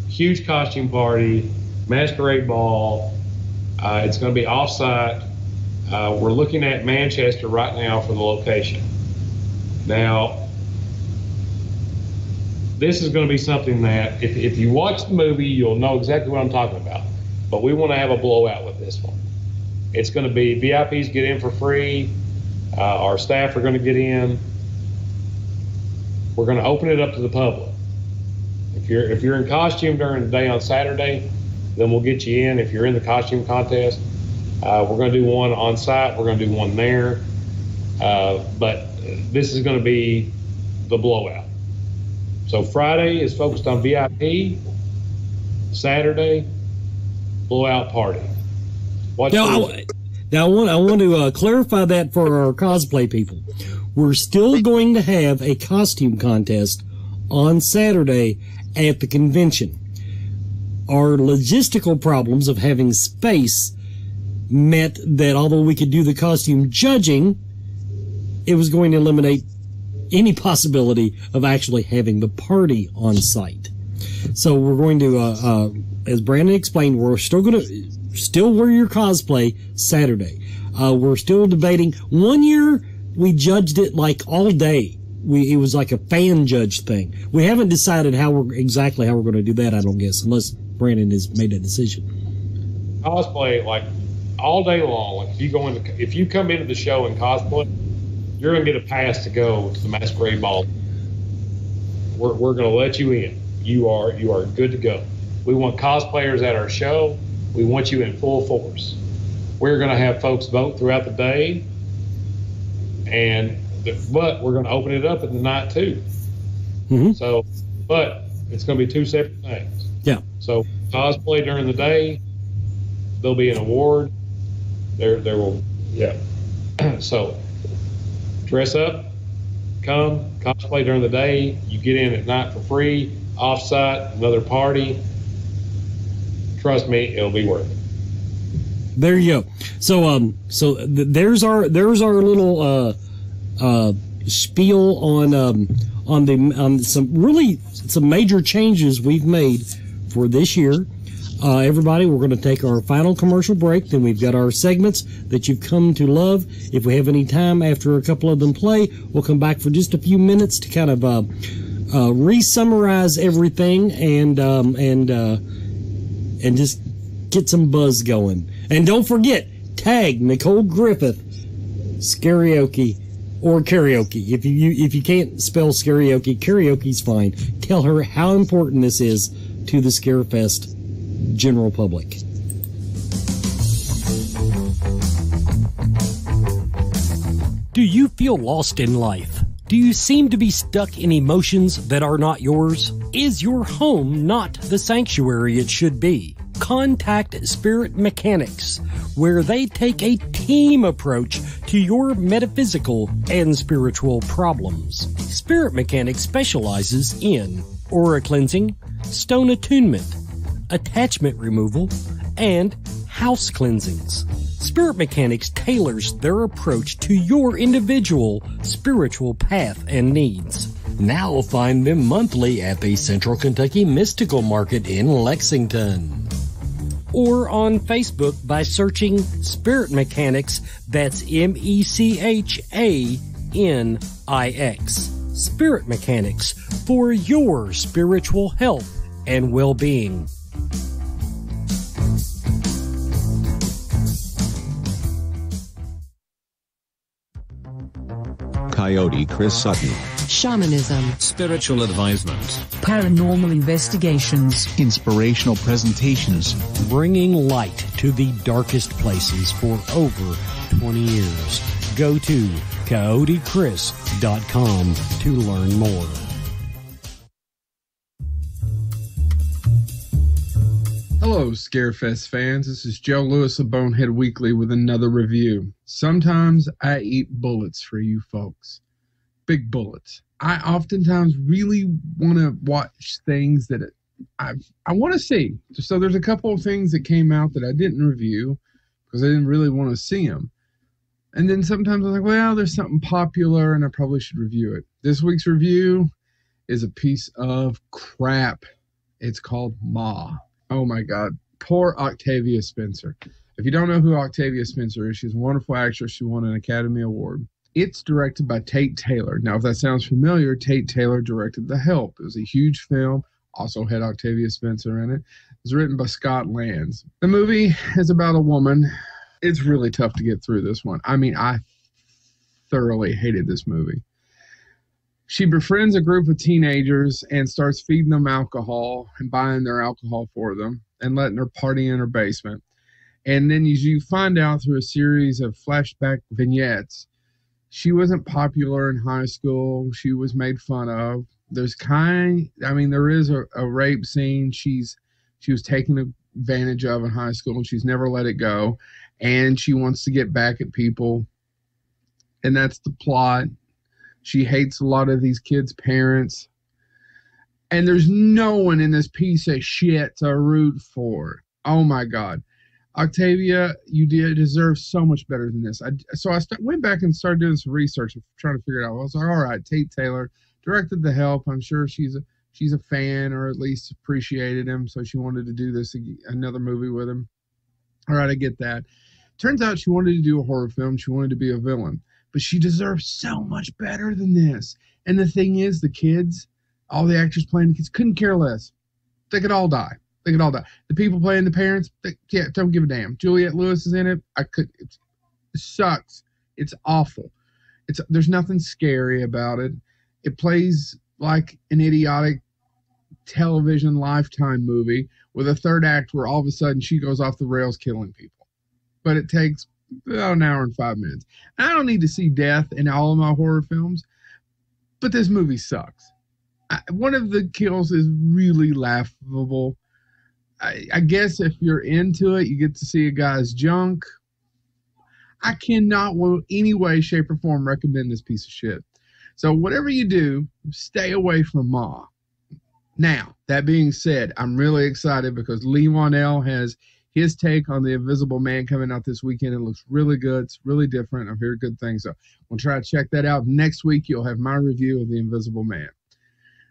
huge costume party, masquerade ball. It's going to be off-site. We're looking at Manchester right now for the location. Now, this is going to be something that if you watch the movie, you'll know exactly what I'm talking about. But we want to have a blowout with this one. It's going to be VIPs get in for free. Our staff are going to get in. We're going to open it up to the public. If you're in costume during the day on Saturday, then we'll get you in. If you're in the costume contest, we're going to do one on site. We're going to do one there. But this is going to be the blowout. So Friday is focused on VIP. Saturday, blowout party. Now I want to clarify that for our cosplay people. We're still going to have a costume contest on Saturday at the convention. Our logistical problems of having space meant that although we could do the costume judging, it was going to eliminate any possibility of actually having the party on site. So we're going to, as Brandon explained, we're still going to wear your cosplay Saturday. We're still debating. One year we judged it like all day. It was like a fan judge thing. We haven't decided how we're going to do that, I don't guess, unless Brandon has made a decision. Cosplay like all day long. Like if you come into the show in cosplay, you're gonna get a pass to go to the masquerade ball. We're gonna let you in. You are good to go. We want cosplayers at our show. We want you in full force. We're gonna have folks vote throughout the day, but we're gonna open it up at the night too. Mm-hmm. So, but it's gonna be two separate things. Yeah. So cosplay during the day, there'll be an award. There will, yeah. So dress up, come, cosplay during the day. You get in at night for free, off-site, another party. Trust me, it'll be worth it. There you go. So there's our little spiel on some major changes we've made for this year. Everybody, we're going to take our final commercial break. Then we've got our segments that you've come to love. If we have any time after a couple of them play, we'll come back for just a few minutes to kind of re-summarize everything and just get some buzz going. And don't forget, tag Nicole Griffith, Scarioke, or karaoke. If you can't spell Scarioke, karaoke's fine. Tell her how important this is to the Scarefest general public. Do you feel lost in life? Do you seem to be stuck in emotions that are not yours? Is your home not the sanctuary it should be? Contact Spirit Mechanics, where they take a team approach to your metaphysical and spiritual problems. Spirit Mechanics specializes in aura cleansing, stone attunement, attachment removal, and house cleansings. Spirit Mechanics tailors their approach to your individual spiritual path and needs. Now find them monthly at the Central Kentucky Mystical Market in Lexington. Or on Facebook by searching Spirit Mechanics, that's MECHANIX. Spirit Mechanics, for your spiritual health and well-being. Coyote Chris Sutton. Shamanism. Spiritual advisement. Paranormal investigations. Inspirational presentations. Bringing light to the darkest places for over 20 years. Go to coyotechris.com to learn more. Hello, Scarefest fans. This is Joe Lewis of Bonehead Weekly with another review. Sometimes I eat bullets for you folks. Big bullets. I oftentimes really want to watch things that I want to see. So there's a couple of things that came out that I didn't review because I didn't really want to see them. And then sometimes I'm like, well, there's something popular and I probably should review it. This week's review is a piece of crap. It's called Ma. Oh my God. Poor Octavia Spencer. If you don't know who Octavia Spencer is, she's a wonderful actress. She won an Academy Award. It's directed by Tate Taylor. Now, if that sounds familiar, Tate Taylor directed The Help. It was a huge film, also had Octavia Spencer in it. It was written by Scott Lanz. The movie is about a woman. It's really tough to get through this one. I mean, I thoroughly hated this movie. She befriends a group of teenagers and starts feeding them alcohol and buying their alcohol for them and letting her party in her basement. And then as you find out through a series of flashback vignettes, She wasn't popular in high school. She was made fun of. There is a rape scene. She was taken advantage of in high school, and she's never let it go. And she wants to get back at people. And that's the plot. She hates a lot of these kids' parents. And there's no one in this piece of shit to root for. Oh, my God. Octavia, you deserve so much better than this. Went back and started doing some research, trying to figure it out. I was like, all right, Tate Taylor directed The Help. I'm sure she's a fan, or at least appreciated him, so she wanted to do another movie with him. All right, I get that. Turns out she wanted to do a horror film. She wanted to be a villain, but she deserves so much better than this. And the thing is, the kids, all the actors playing the kids, couldn't care less. They could all die. The people playing the parents, don't give a damn. Juliette Lewis is in it. It sucks. It's awful. There's nothing scary about it. It plays like an idiotic television Lifetime movie with a third act where all of a sudden she goes off the rails killing people. But it takes about an hour and 5 minutes. I don't need to see death in all of my horror films, but this movie sucks. One of the kills is really laughable. I guess if you're into it, you get to see a guy's junk. I cannot in any way, shape, or form recommend this piece of shit. So whatever you do, stay away from Ma. Now, that being said, I'm really excited because Lee Wanell has his take on The Invisible Man coming out this weekend. It looks really good. It's really different. I've heard good things. So we'll try to check that out. Next week, you'll have my review of The Invisible Man.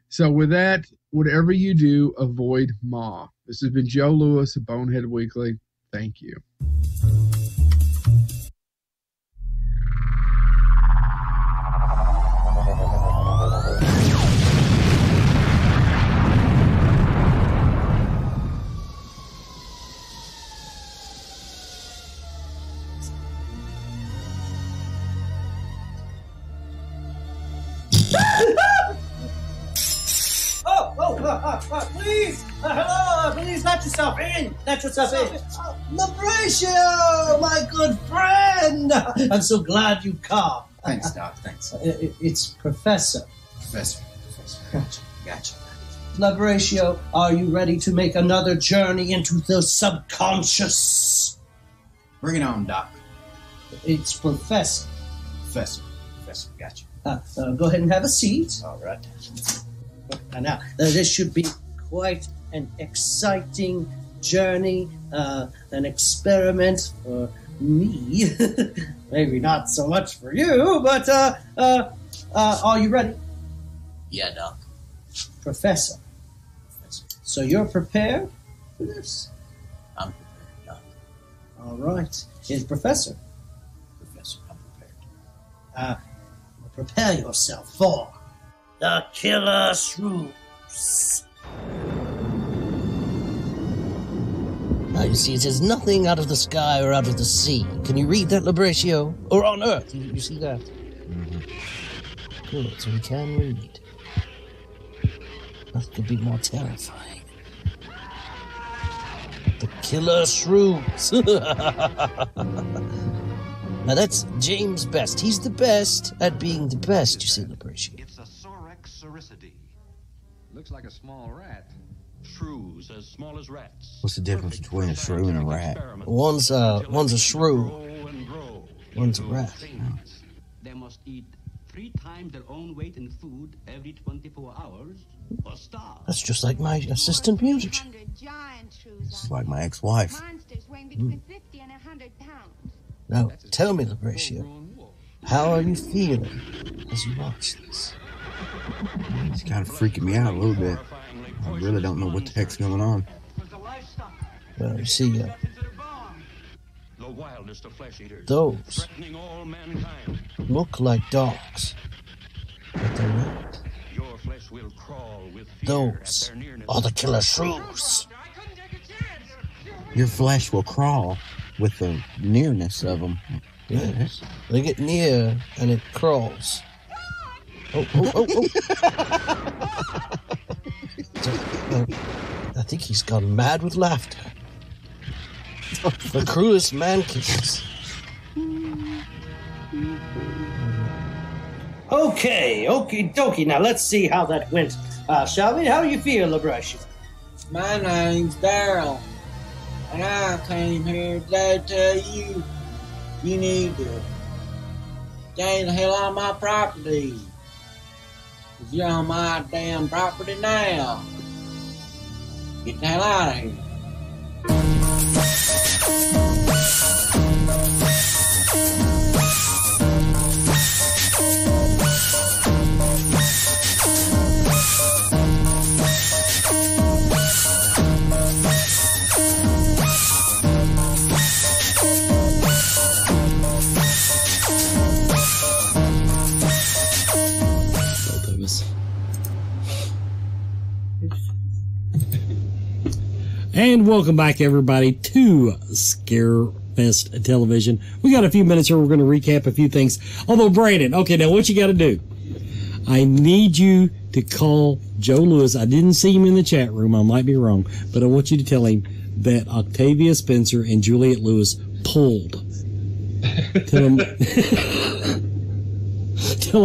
So with that, whatever you do, avoid Ma. This has been Joe Lewis of Bonehead Weekly. Thank you. Please! Hello! Please let yourself in! Let yourself in! Labratio! My good friend! I'm so glad you come. Thanks, Doc. Thanks. It's Professor. Professor. Gotcha. Labratio, are you ready to make another journey into the subconscious? Bring it on, Doc. It's Professor. Professor. Gotcha. Go ahead and have a seat. All right. Now, this should be quite an exciting journey, an experiment for me. Maybe not so much for you, but are you ready? Yeah, Doc. Professor. So you're prepared for this? I'm prepared, Doc. All right. Is Professor? Professor, I'm prepared. Prepare yourself for the killer shrooms. Now, you see, it says nothing out of the sky or out of the sea. Can you read that, Labratio? Or on Earth? You see that? Mm-hmm. Good, so we can read. Nothing could be more terrifying. The killer shrooms. Now, that's James Best. He's the best at being the best, you see, Labratio. It's a Sorex cericidae. Looks like a small rat. Shrews as small as rats. What's the difference between a shrew and a rat? One's a shrew. One's a rat. They must eat 3 times their own weight in food every 24 hours or starve. That's just like my assistant music. It's like my ex-wife. Monsters weighing between 50 and 100 pounds. Now, tell me, Labratio, how are you feeling as you watch this? It's kind of freaking me out a little bit. I really don't know what the heck's going on. Well, you see, those look like dogs, but they're not. Those are the killer shrews. Your flesh will crawl with the nearness of them. Yes, they get near and it crawls. Oh. I think he's gone mad with laughter. The cruelest man killers. Okay, okie dokie. Now let's see how that went. Shall we? How do you feel, LaBrush? My name's Daryl, and I came here today to tell you you need to stay the hell on my property. 'Cause you're on my damn property now. Get the hell out of here. And welcome back, everybody, to Scarefest Television. We got a few minutes here. We're going to recap a few things. Although, Brandon, okay, now what you got to do? I need you to call Joe Lewis. I didn't see him in the chat room. I might be wrong. But I want you to tell him that Octavia Spencer and Juliet Lewis pulled. Tell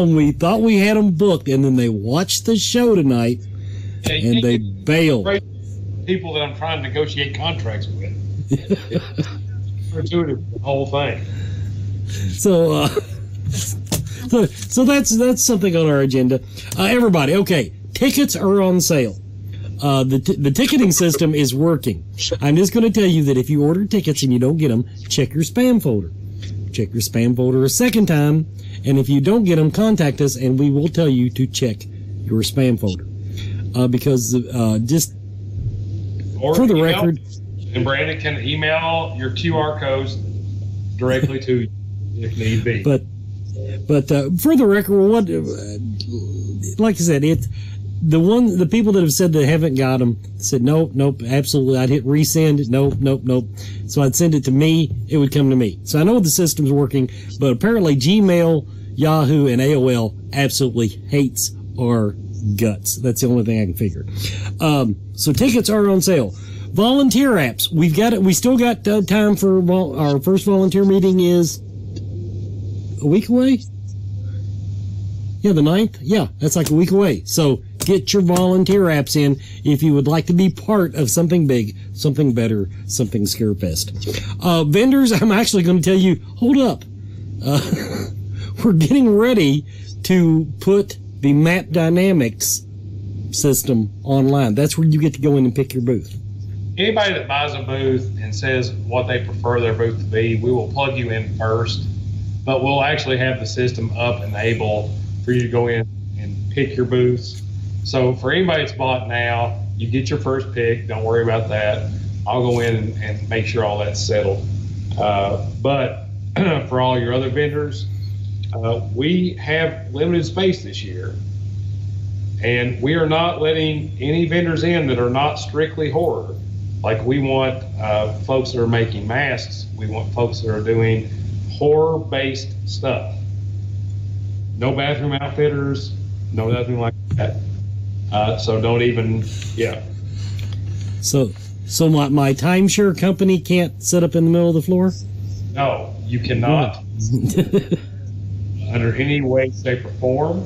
him we thought we had them booked, and then they watched the show tonight, and they bailed. People that I'm trying to negotiate contracts with. Fortuitous, the whole thing. So that's something on our agenda. Everybody, okay, tickets are on sale. The ticketing system is working. I'm just going to tell you that if you order tickets and you don't get them, check your spam folder. Check your spam folder a second time, and if you don't get them, contact us, and we will tell you to check your spam folder. Because just or for the record, and Brandon can email your QR codes directly to you if need be. But for the record, what, like I said, it's the people that have said they haven't got them said nope, absolutely. I'd hit resend, nope. So I'd send it to me, it would come to me. So I know the system's working, but apparently Gmail, Yahoo, and AOL absolutely hates our guts. That's the only thing I can figure. So tickets are on sale. Volunteer apps. We've got it. We still got time for our first volunteer meeting is a week away. Yeah, the 9th. Yeah, that's like a week away. So get your volunteer apps in if you would like to be part of something big, something better, something Scarefest. Vendors, I'm actually going to tell you, hold up. We're getting ready to put the Map Dynamics system online. That's where you get to go in and pick your booth. Anybody that buys a booth and says what they prefer their booth to be, we will plug you in first, but we'll actually have the system up and able for you to go in and pick your booths. So for anybody that's bought now, you get your first pick. Don't worry about that. I'll go in and make sure all that's settled. But for all your other vendors, we have limited space this year, and we are not letting any vendors in that are not strictly horror. Like, we want folks that are making masks. We want folks that are doing horror-based stuff. No bathroom outfitters, no nothing like that. So don't even, yeah. So my timeshare company can't sit up in the middle of the floor? No, you cannot. Under any way, shape, or form.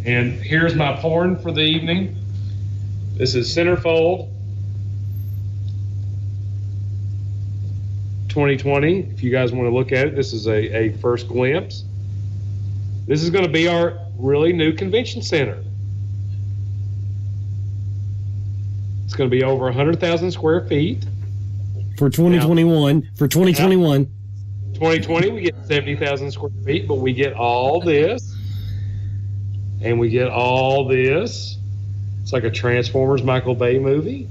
And here's my porn for the evening. This is Centerfold 2020. If you guys want to look at it, this is a first glimpse. This is going to be our really new convention center. It's going to be over 100,000 square feet. For 2021. Now, for 2021. 2020, we get 70,000 square feet, but we get all this. And we get all this. It's like a Transformers Michael Bay movie.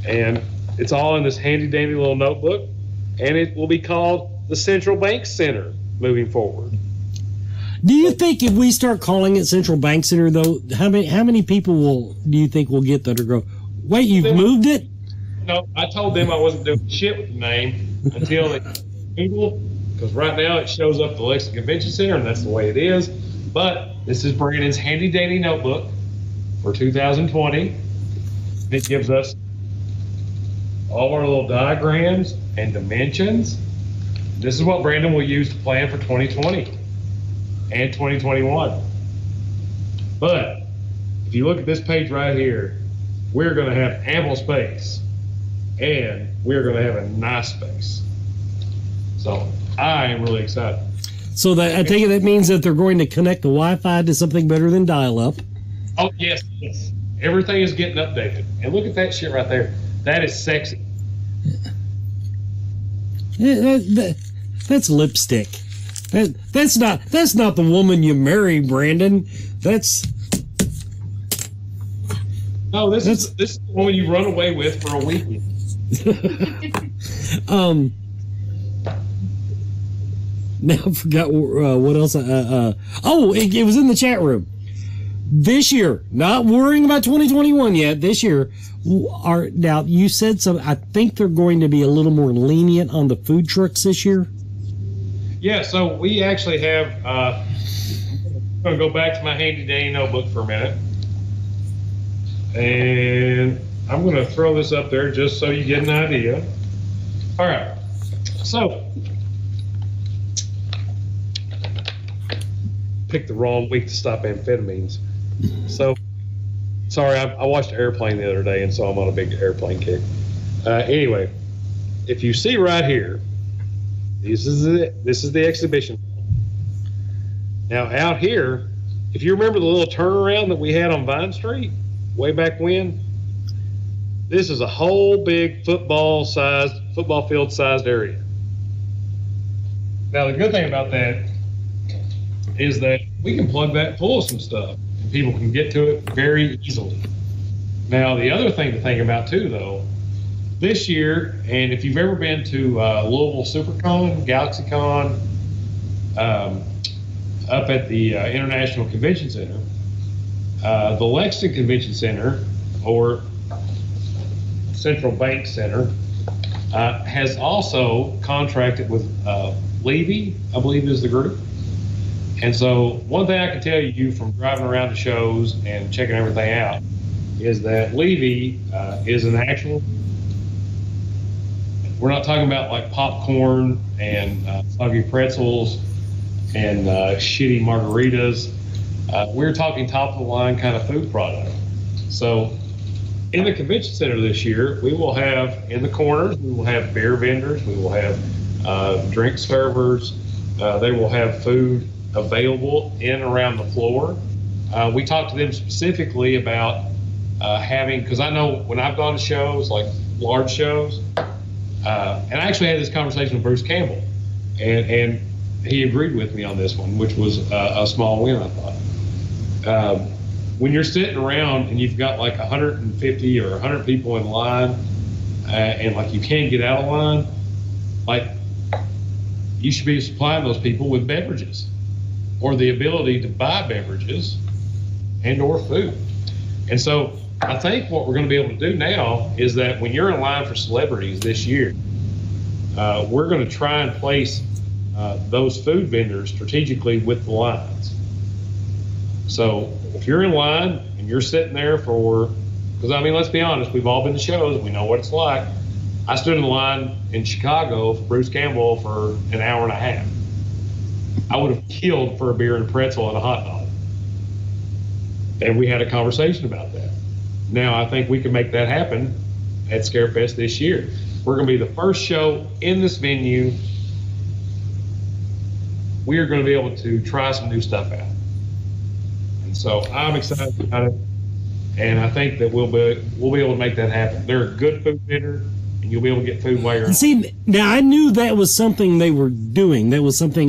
And it's all in this handy-dandy little notebook. And it will be called the Central Bank Center moving forward. Do you think if we start calling it Central Bank Center, though, how many people do you think will get that or go, wait, you've moved it? No, I told them I wasn't doing shit with the name until they Google, because right now it shows up the Lexington Convention Center, and that's the way it is. But this is Brandon's handy-dandy notebook for 2020. It gives us all our little diagrams and dimensions. This is what Brandon will use to plan for 2020. and 2021. But if you look at this page right here, we're going to have ample space, and we're going to have a nice space. So I am really excited. So that I take it that means that they're going to connect the Wi-Fi to something better than dial-up. Oh, yes. Everything is getting updated. And look at that shit right there. That is sexy. That's lipstick. That's not the woman you marry, Brandon. No, this is the woman you run away with for a weekend. Now I forgot what else. It was in the chat room. This year, not worrying about 2021 yet. This year, now you said something. I think they're going to be a little more lenient on the food trucks this year. Yeah, so we actually have. I'm going to go back to my handy dandy notebook for a minute, and I'm going to throw this up there just so you get an idea. All right, so picked the wrong week to stop amphetamines. So sorry, I watched Airplane the other day, and so I'm on a big airplane kick. Anyway, if you see right here, this is the exhibition. Now out here, if you remember the little turnaround that we had on Vine Street way back when, this is a whole big football field sized area. Now the good thing about that is that we can plug that full of some stuff, and people can get to it very easily. Now the other thing to think about too, though, this year, and if you've ever been to Louisville SuperCon, GalaxyCon, up at the International Convention Center, the Lexington Convention Center, or Central Bank Center, has also contracted with Levy, I believe is the group. And so one thing I can tell you from driving around the shows and checking everything out is that Levy is an actual, we're not talking about like popcorn and soggy pretzels and shitty margaritas. We're talking top of the line kind of food product. So in the convention center this year, we will have in the corners, we will have beer vendors, we will have drink servers, they will have food available in and around the floor. We talked to them specifically about having, because I know when I've gone to shows, like large shows, and I actually had this conversation with Bruce Campbell, and he agreed with me on this one, which was a small win, I thought. When you're sitting around and you've got like 150 or 100 people in line, and like you can't get out of line, like you should be supplying those people with beverages, or the ability to buy beverages and or food. And so I think what we're going to be able to do now is that when you're in line for celebrities this year, we're going to try and place those food vendors strategically with the lines. So if you're in line and you're sitting there for, because I mean, let's be honest, we've all been to shows, we know what it's like. I stood in line in Chicago for Bruce Campbell for an hour and a half. I would have killed for a beer and a pretzel and a hot dog. And we had a conversation about that. Now I think we can make that happen at Scarefest this year. We're going to be the first show in this venue. We are going to be able to try some new stuff out. And so I'm excited about it. And I think that we'll be able to make that happen. They're a good food vendor, and you'll be able to get food while you're in. See, now I knew that was something they were doing. That was something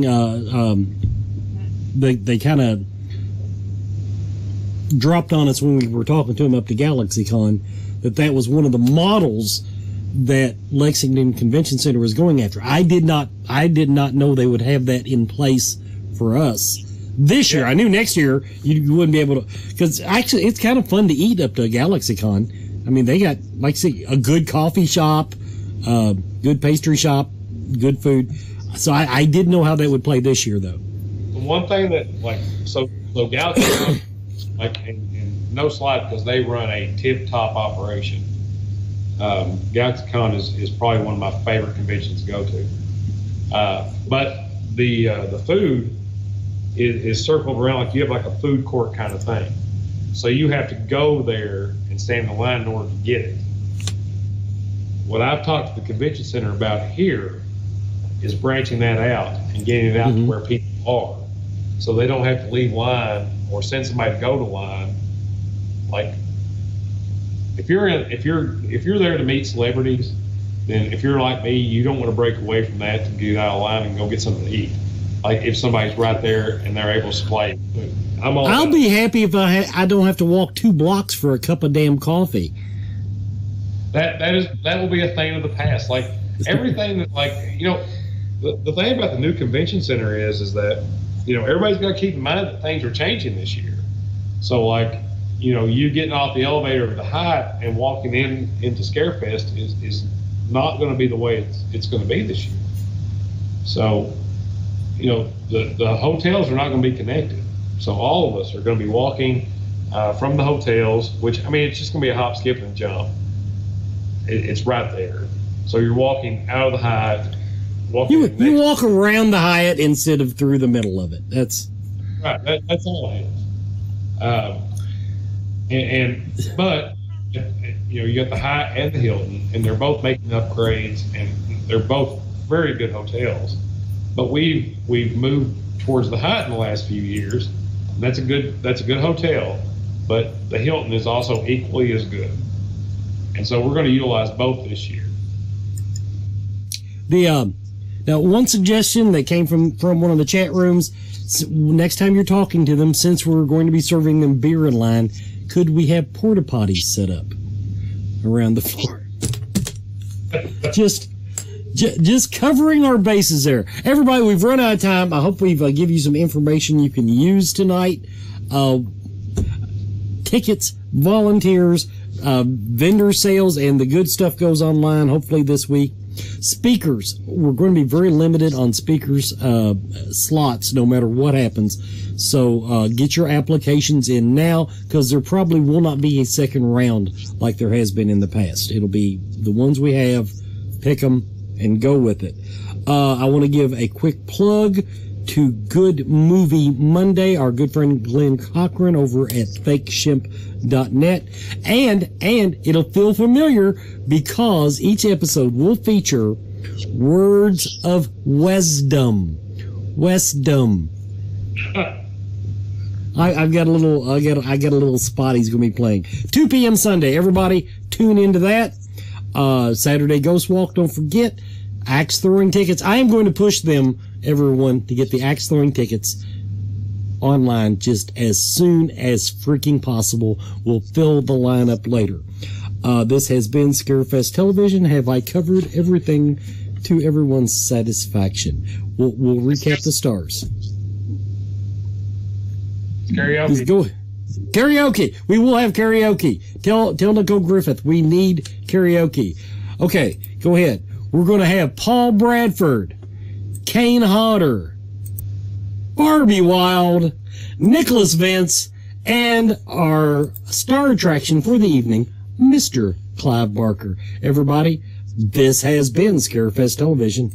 they kind of dropped on us when we were talking to them up to GalaxyCon, that was one of the models that Lexington Convention Center was going after. I did not know they would have that in place for us this year. I knew next year you wouldn't be able to, because actually it's kind of fun to eat up to GalaxyCon. I mean, they got, like I say, a good coffee shop, good pastry shop, good food. So I didn't know how that would play this year, though. The one thing that, so GalaxyCon, and no slight, because they run a tip-top operation. GalaxyCon is probably one of my favorite conventions to go to. But the food is circled around like you have like a food court kind of thing. So you have to go there and stand in the line in order to get it. What I've talked to the convention center about here is branching that out and getting it out to where people are, so they don't have to leave line or send somebody to go to line. Like if you're there to meet celebrities, then if you're like me, you don't want to break away from that to get out of line and go get something to eat. Like if somebody's right there and they're able to supply food. I'll be happy if I don't have to walk 2 blocks for a cup of damn coffee. That will be a thing of the past. Like everything that, like, you know, the thing about the new convention center is that, you know, everybody's got to keep in mind that things are changing this year. So like, you know, you getting off the elevator at the Hyatt and walking into Scarefest is not going to be the way it's going to be this year. So, you know, the hotels are not going to be connected. So all of us are going to be walking from the hotels, which, I mean, it's just going to be a hop, skip, and jump. It's right there. So you're walking out of the Hyatt. You walk around the Hyatt instead of through the middle of it. That's right. That's all it is. But you know, you got the Hyatt and the Hilton, and they're both making upgrades, and they're both very good hotels. But we've moved towards the Hyatt in the last few years. And that's a good hotel, but the Hilton is also equally as good. And so we're going to utilize both this year. Now, one suggestion that came from one of the chat rooms, next time you're talking to them, since we're going to be serving them beer in line, could we have porta potties set up around the floor? Just covering our bases there. Everybody, we've run out of time. I hope we've give you some information you can use tonight. Tickets, volunteers, vendor sales, and the good stuff goes online hopefully this week. Speakers, we're going to be very limited on speakers slots no matter what happens. So get your applications in now, because there probably will not be a second round like there has been in the past. It'll be the ones we have, pick them, and go with it. I want to give a quick plug to Good Movie Monday, our good friend Glenn Cochran over at FakeShemp.net. And it'll feel familiar because each episode will feature words of wisdom. I got a little spot he's going to be playing. 2 p.m. Sunday. Everybody tune into that. Saturday Ghost Walk, don't forget. Axe throwing tickets. I am going to push them, everyone, to get the axe throwing tickets online just as soon as freaking possible. We'll fill the lineup later. This has been Scarefest Television. Have I covered everything to everyone's satisfaction? We'll recap the stars. Karaoke. Karaoke. We will have karaoke. Tell Nicole Griffith we need karaoke. Okay, go ahead. We're going to have Paul Bradford, Kane Hodder, Barbie Wild, Nicholas Vince, and our star attraction for the evening, Mr. Clive Barker. Everybody, this has been Scarefest Television.